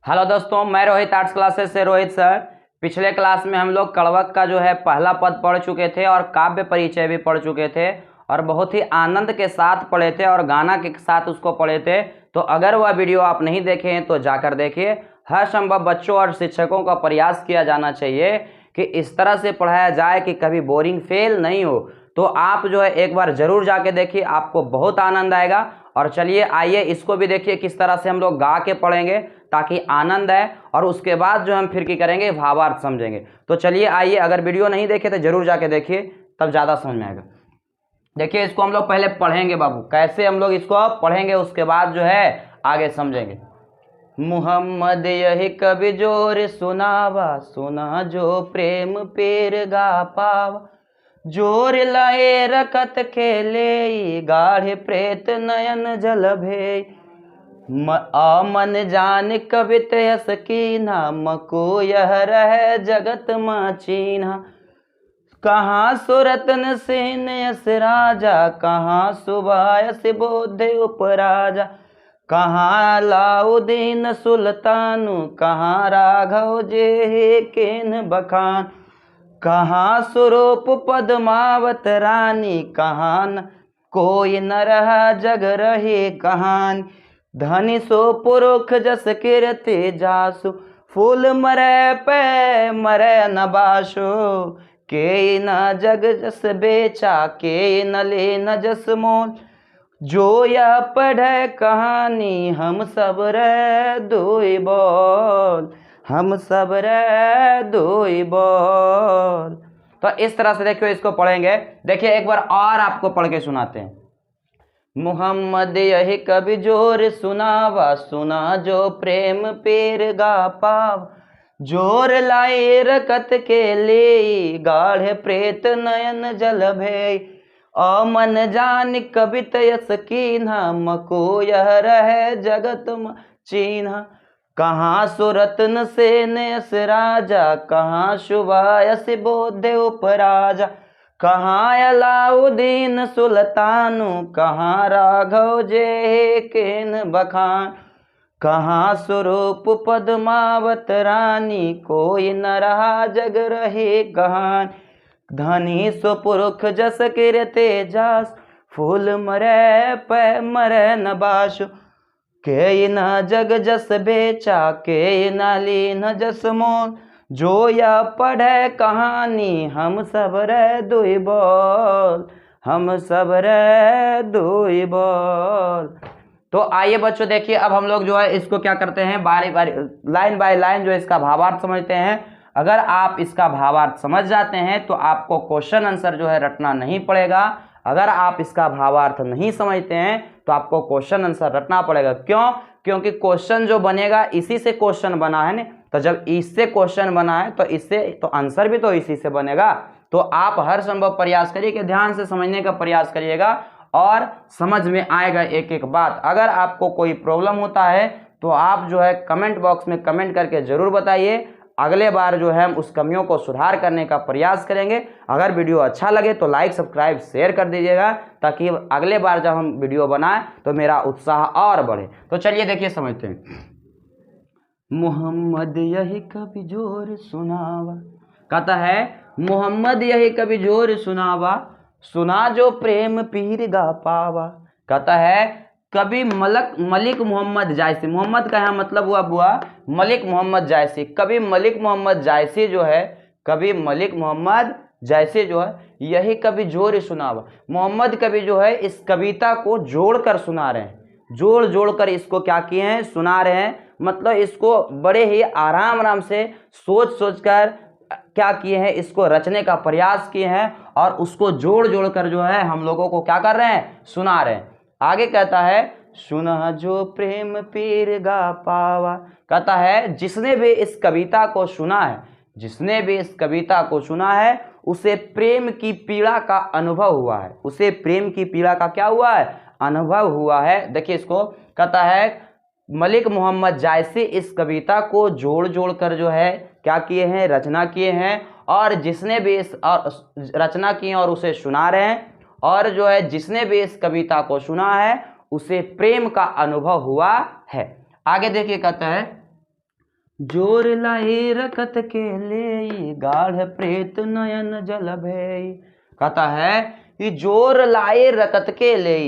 Hello दोस्तों, मैं Rohit arts classes से रोहित सर। पिछले क्लास में हम लोग कड़वक का जो है पहला पद पढ़ चुके थे और काव्य परिचय भी पढ़ चुके थे और बहुत ही आनंद के साथ पढ़े थे और गाना के साथ उसको पढ़े थे। तो अगर वह वीडियो आप नहीं देखे हैं तो जाकर देखिए। हर संभव बच्चों और शिक्षकों का प्रयास किया जाना चाहिए कि इस तरह से पढ़ाया जाए कि कभी बोरिंग फेल नहीं हो। तो आप जो है एक बार ज़रूर जाके देखिए, आपको बहुत आनंद आएगा। और चलिए आइए इसको भी देखिए किस तरह से हम लोग गा के पढ़ेंगे ताकि आनंद आए, और उसके बाद जो हम फिर की करेंगे भावार्थ समझेंगे। तो चलिए आइए, अगर वीडियो नहीं देखे तो जरूर जाके देखिए, तब ज़्यादा समझ में आएगा। देखिए इसको हम लोग पहले पढ़ेंगे बाबू, कैसे हम लोग इसको पढ़ेंगे उसके बाद जो है आगे समझेंगे। मुहम्मद यही कवि जोर सुनावा, सुना जो प्रेम पेर गा पावा। जोर लाए रकत खेले, गाढ़े प्रेत नयन जल भे। मन जान कवित यस कीन्हा, मको यह रह जगत माचीन्हा। कहाँ सुरतन सेन यस राजा, कहाँ सुबायस बोधे उपराजा। कहाँ लाउदीन सुल्तानु, कहाँ राघव जे केन बखान। कहाँ स्वरूप पद्मावत रानी, कहाँ कोई न रहा जग रहे कहानी। धनी सो पुरुष जस कीर्ति जासु, फूल मरे पे मरे न बासो। के न जग जस बेचा, के न ले न जस मोल। जो यह पढ़े कहानी, हम सब रे दुई बोल, हम सब रे दुई बोल। तो इस तरह से देखिए इसको पढ़ेंगे। देखिए एक बार और आपको पढ़ के सुनाते हैं। मुहम्मद यही कवि जोर सुनावा, सुना जो प्रेम पेर गा पाव। जोर लाए रकत के ले, गाढ़े प्रेत नयन जल भे। मन जान कवित यस कीन्हा, मको यह रह जगत चीन्हा। कहाँ सुरतन सेन यस राजा, कहाँ शुभा यस बोधे उपराजा। कहाँ अलाउद्दीन सुल्तानु, कहाँ राघव जे केन बखान। कहाँ स्वरूप पद्मावत रानी, कोई न रहा जग रहे कहान। धनी सुपुरुष जस कीर्ति जास, फूल मरे पे मरे न बासु। के न जग जस बेचा, के न ली न जस मोल। जो या पढ़े कहानी, हम सब रे दुई बोल, हम सब रे दुई बोल। तो आइए बच्चों देखिए, अब हम लोग जो है इसको क्या करते हैं, बारी बारी लाइन बाय लाइन जो है इसका भावार्थ समझते हैं। अगर आप इसका भावार्थ समझ जाते हैं तो आपको क्वेश्चन आंसर जो है रटना नहीं पड़ेगा। अगर आप इसका भावार्थ नहीं समझते हैं तो आपको क्वेश्चन आंसर रटना पड़ेगा। क्यों? क्योंकि क्वेश्चन जो बनेगा इसी से क्वेश्चन बना है ना। तो जब इससे क्वेश्चन बना है तो इससे तो आंसर भी तो इसी से बनेगा। तो आप हर संभव प्रयास करिए कि ध्यान से समझने का प्रयास करिएगा और समझ में आएगा एक एक बात। अगर आपको कोई प्रॉब्लम होता है तो आप जो है कमेंट बॉक्स में कमेंट करके जरूर बताइए। अगले बार जो है हम उस कमियों को सुधार करने का प्रयास करेंगे। अगर वीडियो अच्छा लगे तो लाइक सब्सक्राइब शेयर कर दीजिएगा, ताकि अगले बार जब हम वीडियो बनाएं तो मेरा उत्साह और बढ़े। तो चलिए देखिए समझते हैं। मोहम्मद यही कवि जोर सुनावा, कहता है मोहम्मद यही कवि जोर सुनावा। सुना जो प्रेम पीर गा पावा। कहता है कवि मलिक मोहम्मद जायसी। मोहम्मद का यहाँ मतलब हुआ बुआ मलिक मोहम्मद जायसी। कवि मलिक मोहम्मद जायसी जो है, कवि मलिक मोहम्मद जायसी जो है, यही कवि जोर सुनावा। मोहम्मद कवि जो है इस कविता को जोड़कर सुना रहे हैं। जोड़ कर इसको क्या किए हैं, सुना रहे हैं। मतलब इसको बड़े ही आराम से सोच कर क्या किए हैं, इसको रचने का प्रयास किए हैं और उसको जोड़ कर जो है हम लोगों को क्या कर रहे हैं, सुना रहे हैं। आगे कहता है सुना जो प्रेम पीर गा पावा। कहता है जिसने भी इस कविता को सुना है, जिसने भी इस कविता को सुना है उसे प्रेम की पीड़ा का अनुभव हुआ है। उसे प्रेम की पीड़ा का क्या हुआ है, अनुभव हुआ है। देखिए इसको कहता है मलिक मोहम्मद जायसी इस कविता को जोड़ कर जो है क्या किए हैं, रचना किए हैं। और जिसने भी इस रचना की और उसे सुना रहे हैं, और जो है जिसने भी इस कविता को सुना है उसे प्रेम का अनुभव हुआ है। आगे देखिए कहता है जोर लाई रखत के ले गाढ़ प्रेत नयन जल भय। कहता है कि जोर लाए रकत के ले,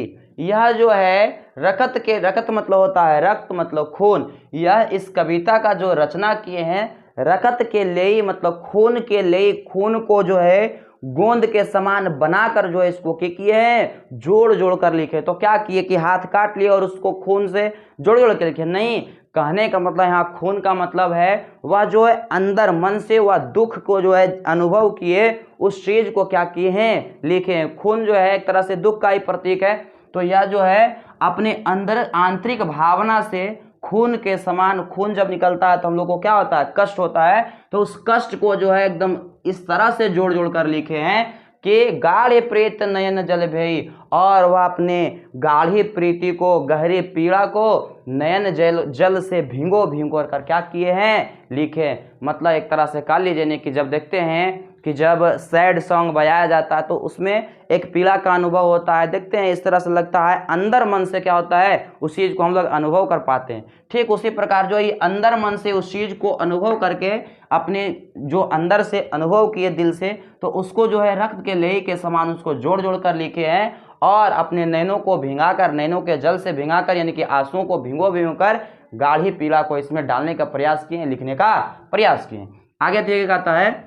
यह जो है रकत के, रकत मतलब होता है रक्त मतलब खून, यह इस कविता का जो रचना किए हैं रकत के ले मतलब खून के ले, खून को जो है गोंद के समान बनाकर जो है इसको क्या किए हैं, जोड़ जोड़ कर लिखे। तो क्या किए कि हाथ काट लिए और उसको खून से जोड़ जोड़ के लिखे? नहीं, कहने का मतलब यहाँ खून का मतलब है वह जो है अंदर मन से वह दुख को जो है अनुभव किए, उस चीज को क्या किए हैं, लिखे हैं। खून जो है एक तरह से दुख का ही प्रतीक है, तो यह जो है अपने अंदर आंतरिक भावना से खून के समान, खून जब निकलता है तो हम लोग को क्या होता है, कष्ट होता है, तो उस कष्ट को जो है एकदम इस तरह से जोड़ जोड़ कर लिखे हैं कि गाढ़े प्रेत नयन जल भई, और वह अपने गाढ़ी प्रीति को, गहरी पीड़ा को नयन जल से भिंगो भिंगो कर क्या किए हैं, लिखे। मतलब एक तरह से कह लीजिए कि जब देखते हैं कि जब सैड सॉन्ग बजाया जाता है तो उसमें एक पीड़ा का अनुभव होता है, देखते हैं इस तरह से लगता है, अंदर मन से क्या होता है उस चीज़ को हम लोग अनुभव कर पाते हैं। ठीक उसी प्रकार जो ये अंदर मन से उस चीज़ को अनुभव करके अपने जो अंदर से अनुभव किए दिल से, तो उसको जो है रक्त के लेई के समान उसको जोड़ जोड़ कर लिखे हैं, और अपने नैनों को भिंगाकर, नैनों के जल से भिंगाकर यानी कि आंसुओं को भिंगो भिंगो कर गाढ़ी पीड़ा को इसमें डालने का प्रयास किए, लिखने का प्रयास किए। आगे देखिए कहता है,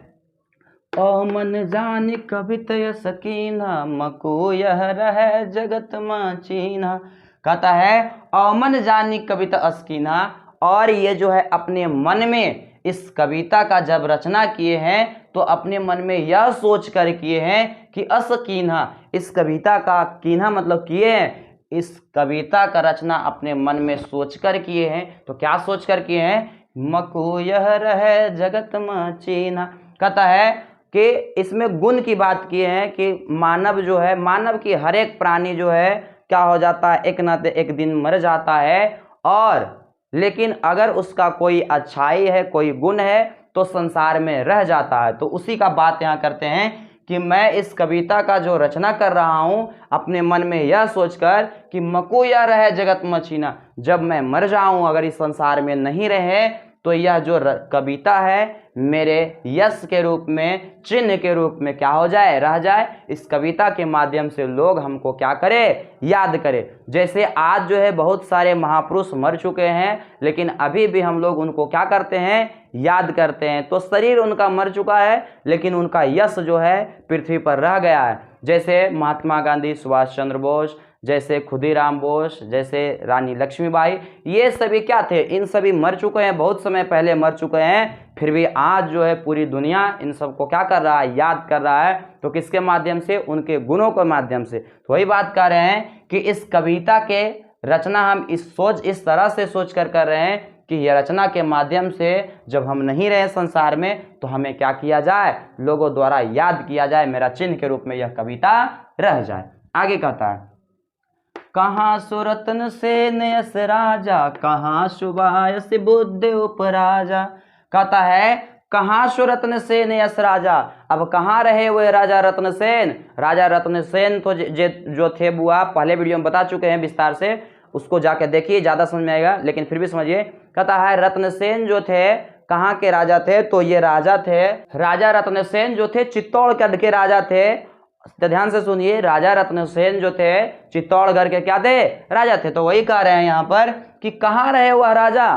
ओ मन जानी कवित सकीना मको यह रह जगत माचीना। कहता है ओ मन जानी कविता अस्कीना, और ये जो है अपने मन में इस कविता का जब रचना किए हैं तो अपने मन में यह सोच कर किए हैं कि असकीना, इस कविता का कीना मतलब किए हैं, इस कविता का रचना अपने मन में सोच कर किए हैं। तो क्या सोच कर किए हैं, मको यह रह जगत माचीना। कहता है कि इसमें गुण की बात किए हैं कि मानव जो है, मानव की हर एक प्राणी जो है क्या हो जाता है, एक न एक दिन मर जाता है, और लेकिन अगर उसका कोई अच्छाई है, कोई गुण है तो संसार में रह जाता है। तो उसी का बात यहाँ करते हैं कि मैं इस कविता का जो रचना कर रहा हूँ अपने मन में यह सोचकर कि मको यह रहे जगत मचीना, जब मैं मर जाऊं, अगर इस संसार में नहीं रहे, तो यह जो कविता है मेरे यश के रूप में, चिन्ह के रूप में क्या हो जाए, रह जाए। इस कविता के माध्यम से लोग हमको क्या करे, याद करे। जैसे आज जो है बहुत सारे महापुरुष मर चुके हैं, लेकिन अभी भी हम लोग उनको क्या करते हैं, याद करते हैं। तो शरीर उनका मर चुका है लेकिन उनका यश जो है पृथ्वी पर रह गया है। जैसे महात्मा गांधी, सुभाष चंद्र बोस, जैसे खुदीराम बोस, जैसे रानी लक्ष्मीबाई, ये सभी क्या थे, इन सभी मर चुके हैं, बहुत समय पहले मर चुके हैं, फिर भी आज जो है पूरी दुनिया इन सबको क्या कर रहा है, याद कर रहा है। तो किसके माध्यम से, उनके गुणों के माध्यम से। तो वही बात कर रहे हैं कि इस कविता के रचना हम इस तरह से सोच कर रहे हैं कि यह रचना के माध्यम से जब हम नहीं रहे संसार में तो हमें क्या किया जाए, लोगों द्वारा याद किया जाए, मेरा चिन्ह के रूप में यह कविता रह जाए। आगे कहता है, कहाँ सुरतन से नयस राजा, कहाँ शुभायस बुद्ध उपराजा। कहता है कहाँ सुरत्न सेन यस राजा, अब कहाँ रहे हुए राजा रत्नसेन। राजा रत्नसेन तो जो थे बुआ पहले वीडियो में बता चुके हैं विस्तार से, उसको जाके देखिए, ज़्यादा समझ में आएगा, लेकिन फिर भी समझिए। कहता है रत्नसेन जो थे कहाँ के राजा थे, तो ये राजा थे, राजा रत्नसेन जो थे चित्तौड़गढ़ के राजा थे। तो ध्यान से सुनिए, राजा रत्नसेन जो थे चित्तौड़गढ़ के क्या थे, राजा थे। तो वही कह रहे हैं यहाँ पर कि कहाँ रहे वह राजा,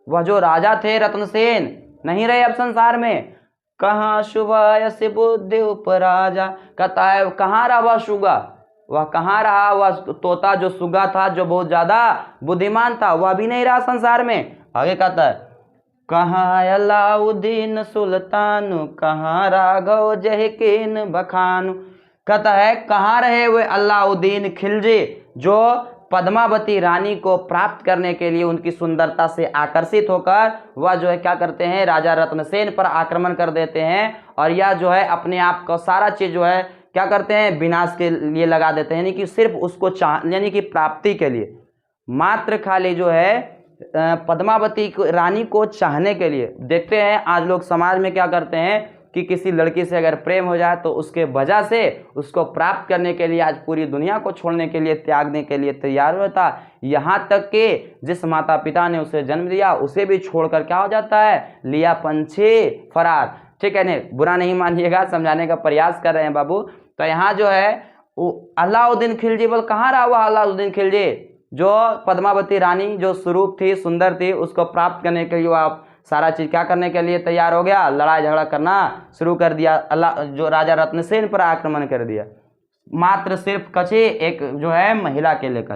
वह जो राजा थे रत्नसेन, नहीं रहे अब संसार में। कहाँ शुभायस बुद्धि उपराजा। कहता है कहाँ रहा वह सुगा, वह कहाँ रहा वह तोता जो सुगा था, जो बहुत ज्यादा बुद्धिमान था, वह भी नहीं रहा संसार में। आगे कहता है कहाँ अलाउद्दीन सुल्तानु, कहाँ राघव जहकीन बखानु। कहता है कहाँ रहे हुए अलाउद्दीन खिलजी, जो पद्मावती रानी को प्राप्त करने के लिए उनकी सुंदरता से आकर्षित होकर वह जो है क्या करते हैं, राजा रत्नसेन पर आक्रमण कर देते हैं, और यह जो है अपने आप का सारा चीज जो है क्या करते हैं, विनाश के लिए लगा देते हैं। यानी कि सिर्फ उसको यानी कि प्राप्ति के लिए, मात्र खाली जो है पद्मावती रानी को चाहने के लिए। देखते हैं आज लोग समाज में क्या करते हैं कि किसी लड़की से अगर प्रेम हो जाए तो उसके वजह से उसको प्राप्त करने के लिए आज पूरी दुनिया को छोड़ने के लिए, त्यागने के लिए तैयार होता। यहाँ तक कि जिस माता पिता ने उसे जन्म दिया उसे भी छोड़कर क्या हो जाता है, लिया पंछी फरार। ठीक है, नहीं बुरा नहीं मानिएगा, समझाने का प्रयास कर रहे हैं बाबू। तो यहाँ जो है अलाउद्दीन खिलजी, बोल कहाँ रहा हुआ अलाउद्दीन खिलजी, जो पद्मावती रानी जो स्वरूप थी, सुंदर थी, उसको प्राप्त करने के लिए आप सारा चीज क्या करने के लिए तैयार हो गया, लड़ाई झगड़ा करना शुरू कर दिया। अल्लाह जो राजा रत्नसेन पर आक्रमण कर दिया, मात्र सिर्फ कछे एक जो है महिला के लेकर।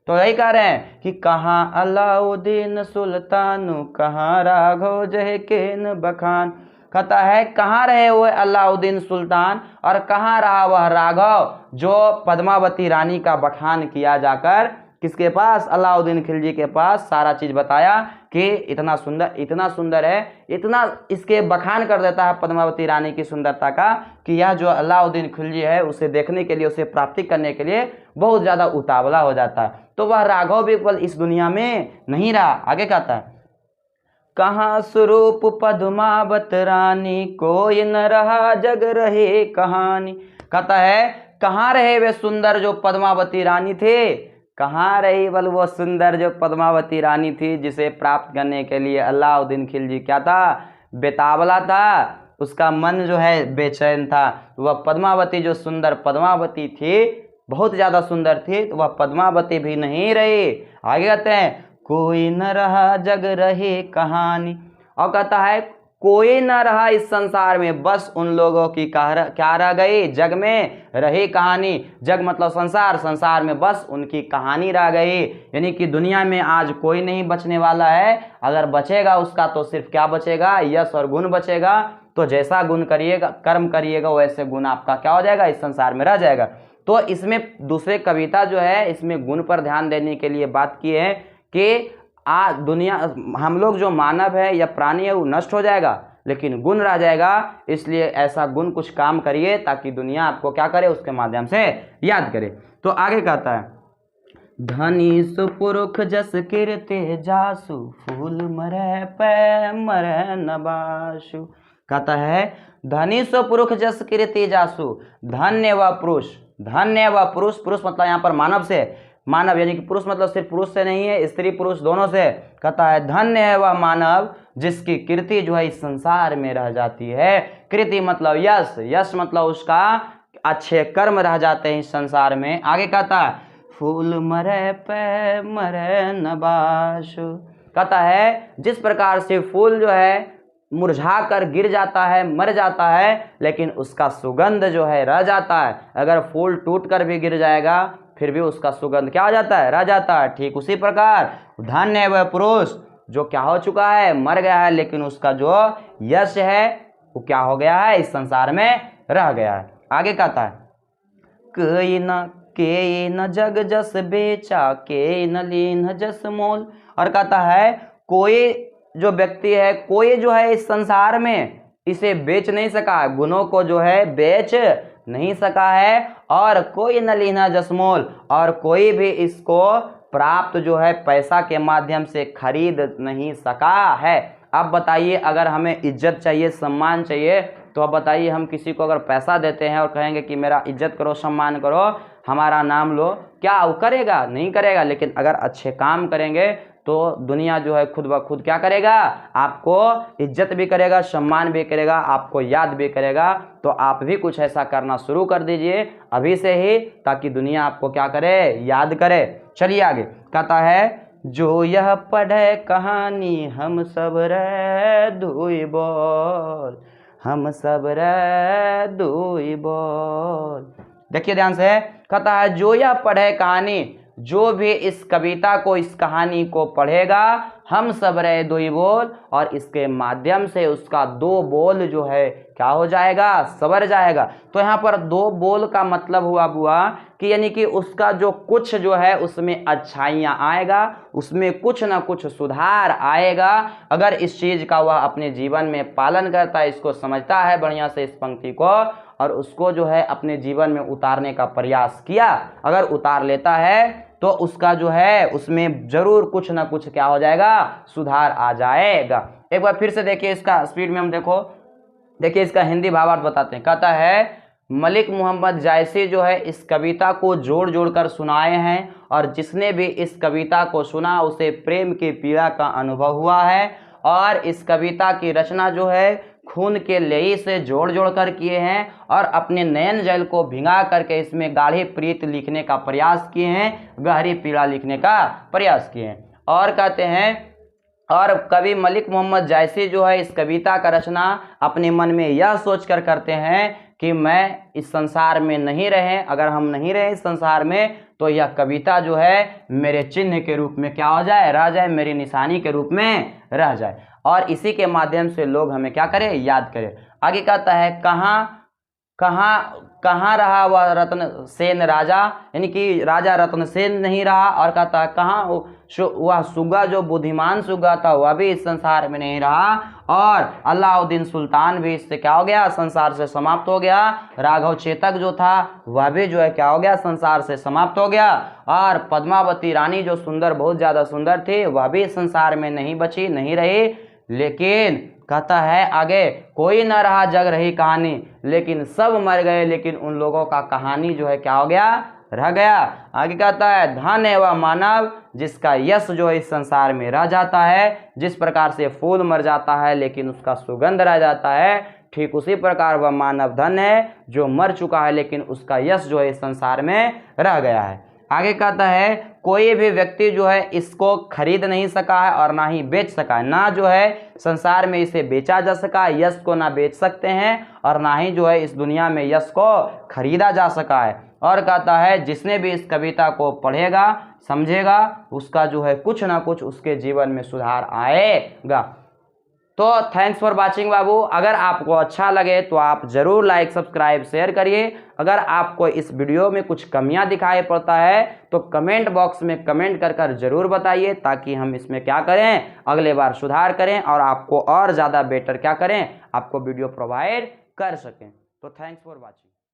तो यही कह रहे हैं कि कहाँ अलाउद्दीन सुल्तान, कहाँ राघव जय केन बखान। कहता है कहाँ रहे वो अलाउद्दीन सुल्तान और कहाँ रहा वह राघव जो पद्मावती रानी का बखान किया जाकर किसके पास, अलाउद्दीन खिलजी के पास सारा चीज बताया कि इतना सुंदर है, इतना इसके बखान कर देता है पद्मावती रानी की सुंदरता का कि यह जो अलाउद्दीन खिलजी है उसे देखने के लिए, उसे प्राप्ति करने के लिए बहुत ज्यादा उतावला हो जाता है। तो वह राघव भी पल इस दुनिया में नहीं रहा। आगे कहता है कहाँ स्वरूप पद्मावत रानी, कोई न रहा जग रहे कहानी। कहता है कहाँ रहे वे सुंदर जो पद्मावती रानी थे, कहाँ रही बल वो सुंदर जो पद्मावती रानी थी जिसे प्राप्त करने के लिए अलाउद्दीन खिलजी क्या था, बेतावला था, उसका मन जो है बेचैन था। वह पद्मावती जो सुंदर पद्मावती थी, बहुत ज़्यादा सुंदर थी, तो वह पद्मावती भी नहीं रही। आगे कहते हैं कोई न रहा जग रहे कहानी, और कहता है कोई न रहा इस संसार में, बस उन लोगों की क्या रह गई, जग में रही कहानी। जग मतलब संसार, संसार में बस उनकी कहानी रह गई। यानी कि दुनिया में आज कोई नहीं बचने वाला है, अगर बचेगा उसका तो सिर्फ क्या बचेगा, यश और गुण बचेगा। तो जैसा गुण करिएगा, कर्म करिएगा, वैसे गुण आपका क्या हो जाएगा, इस संसार में रह जाएगा। तो इसमें दूसरे कविता जो है इसमें गुण पर ध्यान देने के लिए बात की है कि दुनिया, हम लोग जो मानव है या प्राणी है वो नष्ट हो जाएगा लेकिन गुण रह जाएगा। इसलिए ऐसा गुण कुछ काम करिए ताकि दुनिया आपको क्या करे, उसके माध्यम से याद करे। तो आगे कहता है धनी सुपुरुष जस कीर्ति जासु, फूल मरे पे मरे नबासु। कहता है धनी सुपुरुष जस कीर्ति जासु, धन्य व पुरुष, धन्य व पुरुष, पुरुष मतलब यहाँ पर मानव से, मानव यानी कि पुरुष मतलब सिर्फ पुरुष से नहीं है, स्त्री पुरुष दोनों से। कहता है धन्य है वह मानव जिसकी कीर्ति जो है इस संसार में रह जाती है। कीर्ति मतलब यश, यश मतलब उसका अच्छे कर्म रह जाते हैं इस संसार में। आगे कहता है फूल मरे पे मरे नबाशु। कहता है जिस प्रकार से फूल जो है मुरझा कर गिर जाता है, मर जाता है, लेकिन उसका सुगंध जो है रह जाता है। अगर फूल टूट कर भी गिर जाएगा फिर भी उसका सुगंध क्या हो जाता है, रह जाता है। ठीक उसी प्रकार धन्य है वह पुरुष जो क्या हो चुका है, मर गया है, लेकिन उसका जो यश है वो क्या हो गया है, इस संसार में रह गया है। आगे कहता है के न जग जस बेचा, के न लीन जस मोल। और कहता है कोई जो व्यक्ति है, कोई जो है इस संसार में इसे बेच नहीं सका, गुणों को जो है बेच नहीं सका है, और कोई न लीना जसमोल, और कोई भी इसको प्राप्त जो है पैसा के माध्यम से खरीद नहीं सका है। अब बताइए अगर हमें इज्जत चाहिए, सम्मान चाहिए, तो अब बताइए हम किसी को अगर पैसा देते हैं और कहेंगे कि मेरा इज्जत करो, सम्मान करो, हमारा नाम लो, क्या वो करेगा? नहीं करेगा। लेकिन अगर अच्छे काम करेंगे तो दुनिया जो है खुद ब खुद क्या करेगा, आपको इज्जत भी करेगा, सम्मान भी करेगा, आपको याद भी करेगा। तो आप भी कुछ ऐसा करना शुरू कर दीजिए अभी से ही, ताकि दुनिया आपको क्या करे, याद करे। चलिए आगे कहता है जो यह पढ़े कहानी हम सब रे दुई बोल, हम सब रे दुई बोल। देखिए ध्यान से, कहता है जो यह पढ़े कहानी, जो भी इस कविता को, इस कहानी को पढ़ेगा, हम सब रहे दो ही बोल, और इसके माध्यम से उसका दो बोल जो है क्या हो जाएगा, सवर जाएगा। तो यहाँ पर दो बोल का मतलब हुआ बुआ कि यानी कि उसका जो कुछ जो है उसमें अच्छाइयाँ आएगा, उसमें कुछ ना कुछ सुधार आएगा। अगर इस चीज़ का वह अपने जीवन में पालन करता है, इसको समझता है बढ़िया से इस पंक्ति को, और उसको जो है अपने जीवन में उतारने का प्रयास किया, अगर उतार लेता है तो उसका जो है उसमें जरूर कुछ ना कुछ क्या हो जाएगा, सुधार आ जाएगा। एक बार फिर से देखिए, इसका स्पीड में हम देखो, देखिए इसका हिंदी भावार्थ बताते हैं। कहता है मलिक मोहम्मद जायसी जो है इस कविता को जोड़ जोड़ कर सुनाए हैं और जिसने भी इस कविता को सुना उसे प्रेम की पीड़ा का अनुभव हुआ है और इस कविता की रचना जो है खून के लेई से जोड़ जोड़ कर किए हैं और अपने नयन जल को भिंगा करके इसमें गाढ़ी प्रीत लिखने का प्रयास किए हैं, गहरी पीड़ा लिखने का प्रयास किए हैं। और कहते हैं और कवि मलिक मोहम्मद जायसी जो है इस कविता का रचना अपने मन में यह सोचकर करते हैं कि मैं इस संसार में नहीं रहे, अगर हम नहीं रहे इस संसार में तो यह कविता जो है मेरे चिन्ह के रूप में क्या हो जाए, रह जाए, मेरी निशानी के रूप में रह जाए और इसी के माध्यम से लोग हमें क्या करें, याद करें। आगे कहता है कहाँ रहा वह रत्न सेन राजा, यानी कि राजा रत्न सेन नहीं रहा। और कहता है कहाँ वह सुगा जो बुद्धिमान सुगा था वह भी इस संसार में नहीं रहा और अलाउद्दीन सुल्तान भी इससे क्या हो गया, संसार से समाप्त हो गया। राघव चेतक जो था वह भी जो है क्या हो गया, संसार से समाप्त हो गया और पद्मावती रानी जो सुंदर, बहुत ज़्यादा सुंदर थी, वह भी संसार में नहीं बची, नहीं रही। लेकिन कहता है आगे कोई न रहा जग रही कहानी, लेकिन सब मर गए, लेकिन उन लोगों का कहानी जो है क्या हो गया, रह गया। आगे कहता है धन है वह मानव जिसका यश जो है इस संसार में रह जाता है। जिस प्रकार से फूल मर जाता है लेकिन उसका सुगंध रह जाता है, ठीक उसी प्रकार वह मानव धन है जो मर चुका है लेकिन उसका यश जो है इस संसार में रह गया है। आगे कहता है कोई भी व्यक्ति जो है इसको खरीद नहीं सका है और ना ही बेच सका है, ना जो है संसार में इसे बेचा जा सका, यश को ना बेच सकते हैं और ना ही जो है इस दुनिया में यश को खरीदा जा सका है। और कहता है जिसने भी इस कविता को पढ़ेगा, समझेगा, उसका जो है कुछ ना कुछ उसके जीवन में सुधार आएगा। तो थैंक्स फॉर वाचिंग बाबू। अगर आपको अच्छा लगे तो आप ज़रूर लाइक, सब्सक्राइब, शेयर करिए। अगर आपको इस वीडियो में कुछ कमियां दिखाई पड़ता है तो कमेंट बॉक्स में कमेंट कर ज़रूर बताइए ताकि हम इसमें क्या करें, अगले बार सुधार करें और आपको और ज़्यादा बेटर क्या करें, आपको वीडियो प्रोवाइड कर सकें। तो थैंक्स फॉर वाचिंग।